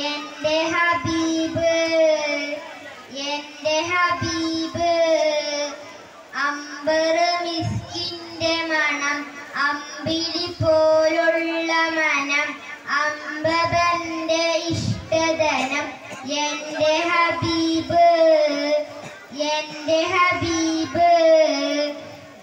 എന്റെ ഹബീബ് എന്റെ ഹബീബ് അംബർ മിസ്കിന്റെ മണം അമ്പിളി പോലുള്ള മനം അമ്പവന്റെ ഇഷ്ടധനം എന്റെ ഹബീബ് എന്റെ ഹബീബ്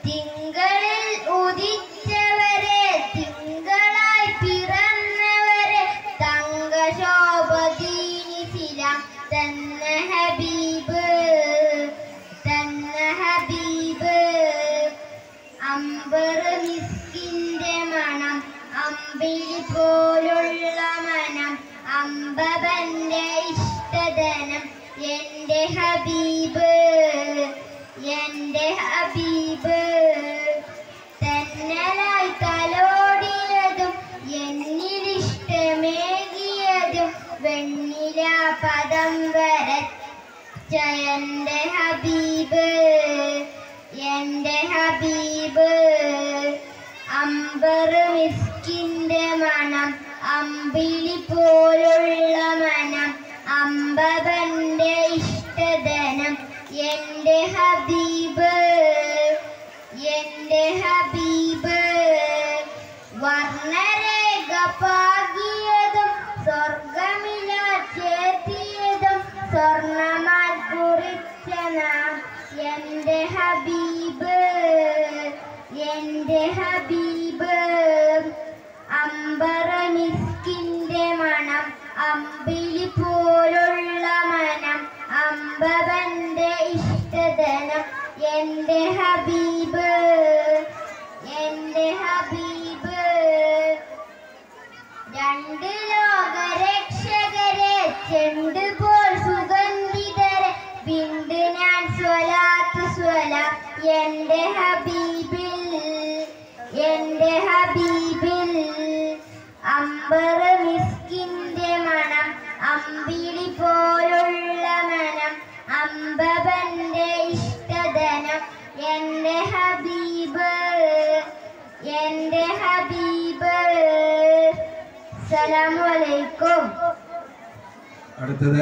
തിങ്കളിൽ ഉദിച്ചവരെ തിങ്കളായി പിറന്നവരെ തങ്കശോഭദീനിസിലാം തന്ന ഹബീബ് അംബർ മിസ്കിന്റെ മണം അമ്പിളി പോലുള്ള മനം അമ്പവന്റെ ഇഷ്ടധനം എന്റെ ഹബീബ് എന്റെ ഹബീബ് തന്നലായി തലോടിയതും എന്നിലിഷ്ടമേകിയതും വെണ്ണില പദം വരച്ച എന്റെ ഹബീബ് എന്റെ ഹബീബ് അംബർ മിസ്കിന്റെ മണം അമ്പിളി പോലുള്ള മനം അമ്പവന്റെ ഇഷ്ടധനം എന്റെ ഹബീബ് എന്റെ ഹബീബ് വർണ്ണരേഖ പാകിയതും സ്വർഗമില ചേർത്തിയതും സ്വർണമാൽ കുറിച്ച നാം എന്റെ ഹബീബ് എന്റെ ഹബീബ് അംബർ മിസ്കിന്റെ മണം അമ്പിളി പോലുള്ള മനം അമ്പവന്റെ ഇഷ്ടധനം എന്റെ ഹബീബ് എന്റെ ഹബീബ് രണ്ട് ലോകരക്ഷകരെ ചെണ്ടുപോൽ സുഗന്ധിതരെ വിണ്ട് ഞാൻ സ്വലാത്ത് സ്വലാം എന്റെ ഹബീബിൽ എന്റെ ഹബീബിൽ അംബർ മിസ്കിന്റെ മണം അമ്പിളി പോലുള്ള മനം അമ്പവന്റെ ഇഷ്ടധനം എന്റെ ഹബീബ് എന്റെ ഹബീബ് അസ്സലാമു അലൈക്കും. അടുത്തത്